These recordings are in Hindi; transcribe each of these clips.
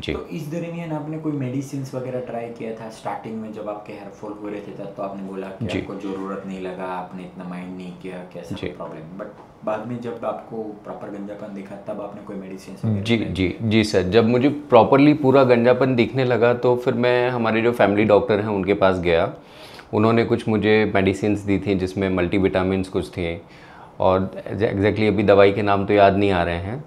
जी तो इस दरमियान आपने कोई मेडिसिन वगैरह ट्राई किया था? स्टार्टिंग में जब आपके हेयर फॉल हो रहे थे तब तो आपने बोला कि जी आपको ज़रूरत नहीं लगा, आपने इतना माइंड नहीं किया कि ऐसा कोई जी प्रॉब्लम, बट बाद में जब आपको प्रॉपर गंजापन दिखा तब आपने कोई मेडिसिन वगैरह जी ट्राई जी किया? जी सर, जब मुझे प्रॉपरली पूरा गंजापन दिखने लगा तो फिर मैं हमारे जो फैमिली डॉक्टर हैं उनके पास गया। उन्होंने कुछ मुझे मेडिसिन्स दी थी जिसमें मल्टीविटामिन्स कुछ थे, और एग्जैक्टली अभी दवाई के नाम तो याद नहीं आ रहे हैं।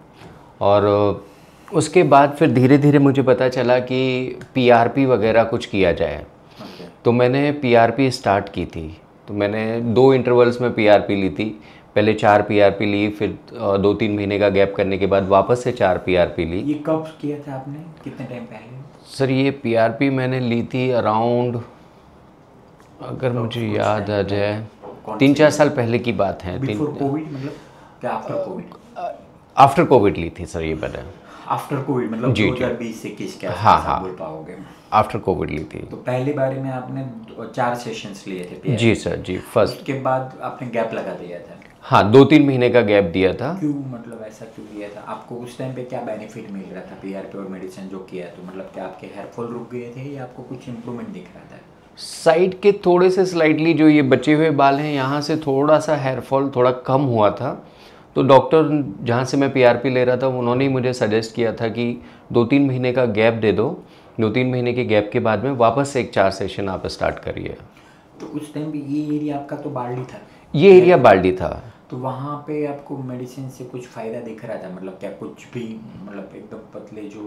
और उसके बाद फिर धीरे धीरे मुझे पता चला कि पीआरपी वगैरह कुछ किया जाए। ओके। तो मैंने पीआरपी स्टार्ट की थी। तो मैंने 2 इंटरवल्स में पीआरपी ली थी। पहले 4 पीआरपी ली, फिर 2-3 महीने का गैप करने के बाद वापस से 4 पीआरपी ली। ये कब किया था आपने, कितने टाइम पहले? सर ये पीआरपी मैंने ली थी अराउंड, अगर मुझे कुछ याद आ टाइम जाए, लाइक कौन से 3-4 ईयर? साल पहले की बात है। बिफोर कोविड मतलब, क्या आफ्टर कोविड? आफ्टर कोविड ली थी सर ये मैंने। आफ्टर कोविड मतलब जी जी 2020-21 के हाँ आसपास आप हाँ, बोल पाओगे? आफ्टर कोविड ली थी। तो पहली बारी में आपने 4 सेशंस लिए थे जी पीआरपी सर के, जी, फर्स्ट। उसके बाद आपने गैप लगा दिया था? हाँ, 2-3 महीने का गैप दिया था। क्यों, मतलब ऐसा क्यों दिया था? आपको उस टाइम पे क्या बेनिफिट मिल रहा था पीआरपी और मेडिसिन जो किया? तो मतलब क्या आपके हेयर फॉल रुक गए थे या आपको कुछ इम्प्रूवमेंट दिख रहा था? साइड के थोड़े से स्लाइटली जो ये बचे हुए बाल हैं यहाँ से थोड़ा सा हेयर फॉल थोड़ा कम हुआ था। तो डॉक्टर जहाँ से मैं पीआरपी ले रहा था उन्होंने ही मुझे सजेस्ट किया था कि 2-3 महीने का गैप दे दो। 2-3 महीने के गैप के बाद में वापस से एक 4 सेशन आप स्टार्ट करिए। तो उस टाइम पे ये एरिया आपका तो बाल्डी था? ये एरिया बाल्डी था। तो वहाँ पे आपको मेडिसिन से कुछ फ़ायदा दिख रहा था? मतलब क्या कुछ भी, मतलब एकदम पतले जो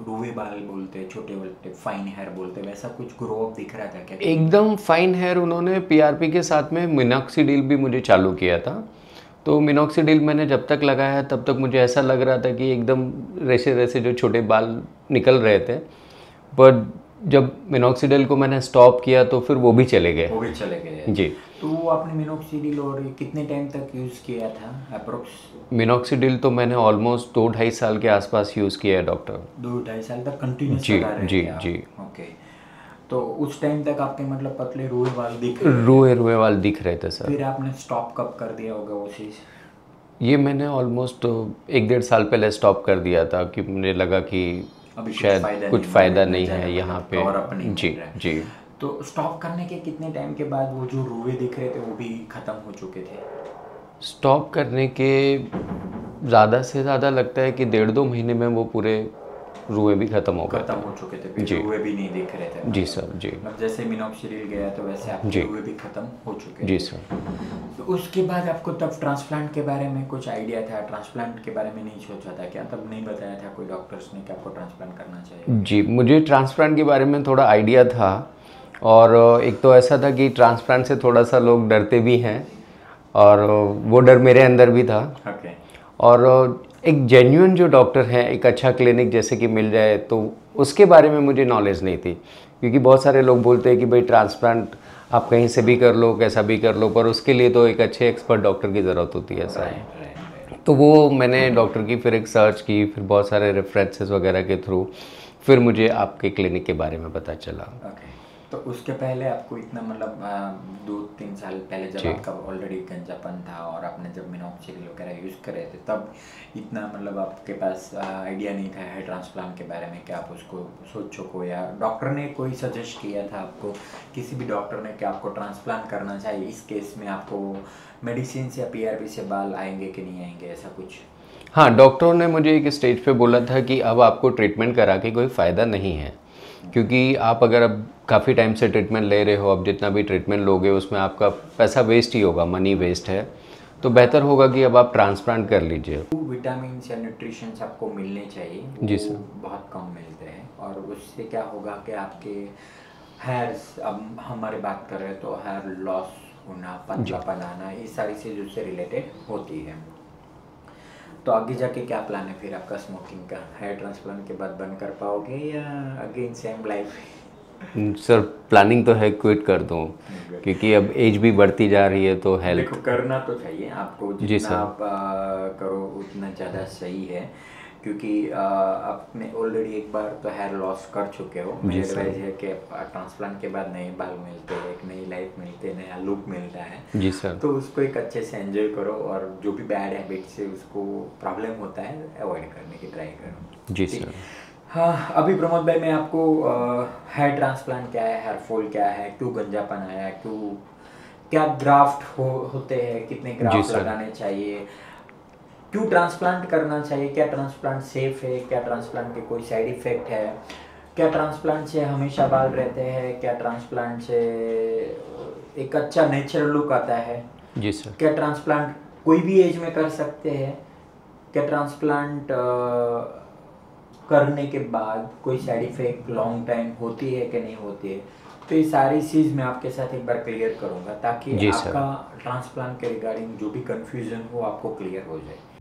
रुए बाल बोलते हैं, छोटे बोलते, फाइन हेयर बोलते, वैसा कुछ ग्रो अप दिख रहा था क्या? एकदम फाइन हेयर। उन्होंने पीआरपी के साथ में मिनॉक्सिडिल भी मुझे चालू किया था। तो मिनॉक्सिडिल मैंने जब तक लगाया तब तक मुझे ऐसा लग रहा था कि एकदम रेसे रेसे जो छोटे बाल निकल रहे थे। पर जब मिनॉक्सिडिल को मैंने स्टॉप किया तो फिर वो भी चले गए। वो भी चले गए? जी। तो वो आपने मिनोक्सिडिल और ये कितने टाइम तक यूज़ किया था अप्रोक्स? मिनॉक्सिडिल तो मैंने ऑलमोस्ट 2-2.5 साल के आसपास यूज़ किया है डॉक्टर। 2-2.5 साल तक कंटिन्यूस जी लगा रहे जी थे आप? जी। ओके। तो उस टाइम तक आपके मतलब पतले रुए बाल दिख रहे थे? रुए रुए वाल दिख रहे थे सर। फिर आपने स्टॉप कब कर दिया होगा वो चीज़? ये मैंने ऑलमोस्ट 1-1.5 साल पहले स्टॉप कर दिया था कि मुझे लगा कि अभी कुछ शायद फ़ायदा कुछ नहीं, फ़ायदा इतना नहीं ज़्यादा है यहाँ मतलब पे। कवर अप नहीं जी मिल रहा है। जी। तो स्टॉप करने के कितने टाइम के बाद वो जो रुए दिख रहे थे वो भी ख़त्म हो चुके थे? स्टॉप करने के ज़्यादा से ज़्यादा लगता है कि 1.5-2 महीने में वो पूरे रुए भी ख़त्म हो गए खत्म थे। हो चुके थे, फिर जी रुए भी नहीं दिख रहे थे जी मतलब? सर जी। मतलब जैसे मिनॉक्सिडिल गया तो वैसे आपके जी रुए भी खत्म हो चुके जी थे? सर। तो उसके बाद आपको तब ट्रांसप्लांट के बारे में कुछ आइडिया था? ट्रांसप्लांट के बारे में नहीं सोचा था क्या? तब नहीं बताया था कोई डॉक्टर्स ने कि आपको ट्रांसप्लांट करना चाहिए? जी, मुझे ट्रांसप्लांट के बारे में थोड़ा आइडिया था। और एक तो ऐसा था कि ट्रांसप्लांट से थोड़ा सा लोग डरते भी हैं, और वो डर मेरे अंदर भी था। ओके। और एक जेन्युइन जो डॉक्टर हैं, एक अच्छा क्लिनिक जैसे कि मिल जाए, तो उसके बारे में मुझे नॉलेज नहीं थी। क्योंकि बहुत सारे लोग बोलते हैं कि भाई ट्रांसप्लांट आप कहीं से भी कर लो, कैसा भी कर लो, पर उसके लिए तो एक अच्छे एक्सपर्ट डॉक्टर की ज़रूरत होती है सर। Right right right. तो वो मैंने डॉक्टर की फिर एक सर्च की, फिर बहुत सारे रेफरेंसेस वगैरह के थ्रू फिर मुझे आपके क्लिनिक के बारे में पता चला। ओके। तो उसके पहले आपको इतना मतलब 2-3 साल पहले जब जी आपका ऑलरेडी गंजापन था और आपने जब मिनॉक्सिडिल वगैरह यूज़ कर रहे थे तब इतना मतलब आपके पास आइडिया नहीं था हेयर ट्रांसप्लांट के बारे में कि आप उसको सोच सको, या डॉक्टर ने कोई सजेस्ट किया था आपको, किसी भी डॉक्टर ने, कि आपको ट्रांसप्लांट करना चाहिए इस केस में, आपको मेडिसिन या पीआरपी से बाल आएंगे कि नहीं आएंगे, ऐसा कुछ? हाँ, डॉक्टरों ने मुझे एक स्टेज पे बोला था कि अब आपको ट्रीटमेंट करा के कोई फ़ायदा नहीं है। क्योंकि आप अगर अब काफ़ी टाइम से ट्रीटमेंट ले रहे हो, अब जितना भी ट्रीटमेंट लोगे उसमें आपका पैसा वेस्ट ही होगा, मनी वेस्ट है। तो बेहतर होगा कि अब आप ट्रांसप्लांट कर लीजिए। विटामिन या न्यूट्रिशंस आपको मिलने चाहिए, जी वो सर। बहुत कम मिलते हैं, और उससे क्या होगा कि आपके हेयर्स, अब हमारी बात कर रहे हैं तो हेयर लॉस होना, पतलापन आना, ये सारी चीज़ उससे रिलेटेड होती है। तो आगे जाके क्या प्लान है फिर आपका स्मोकिंग का? हेयर ट्रांसप्लांट के बाद बंद कर पाओगे या again same life? Sir planning तो है क्विट कर दूँ, क्योंकि अब एज भी बढ़ती जा रही है तो हेल्थ। देखो, करना तो चाहिए आपको, जी जितना सर। आप करो उतना ज़्यादा सही है, क्योंकि आपने ऑलरेडी एक बार तो हेयर लॉस कर चुके हो। मेरी जी सर। एडवाइस है कि ट्रांसप्लांट के बाद नए बाल मिलते हैं, एक नई लाइफ मिलती है, नया लुक मिलता है, जी सर। तो उसको एक अच्छे से एंजॉय करो, और जो भी बैड हैबिट से उसको प्रॉब्लम होता है अवॉइड करने की ट्राई करो। जी ठीक। सर। हाँ, अभी प्रमोद भाई मैं आपको हेयर ट्रांसप्लांट क्या है, हेयर फॉल क्या है, क्यों गंजापन आया, क्यों, क्या ग्राफ्ट होते हैं, कितने जी ग्राफ्ट सर। लगाने चाहिए, क्यों ट्रांसप्लांट करना चाहिए, क्या ट्रांसप्लांट सेफ है, क्या ट्रांसप्लांट के कोई साइड इफ़ेक्ट है, क्या ट्रांसप्लांट से हमेशा बाल रहते हैं, क्या ट्रांसप्लांट से एक अच्छा नेचुरल लुक आता है, जी सर। क्या ट्रांसप्लांट कोई भी एज में कर सकते हैं, क्या ट्रांसप्लांट करने के बाद कोई साइड इफेक्ट लॉन्ग टाइम होती है कि नहीं होती है। तो ये सारी चीज़ मैं आपके साथ एक बार क्लियर करूँगा ताकि जी सर। आपका ट्रांसप्लांट के रिगार्डिंग जो भी कन्फ्यूज़न हो आपको क्लियर हो जाए।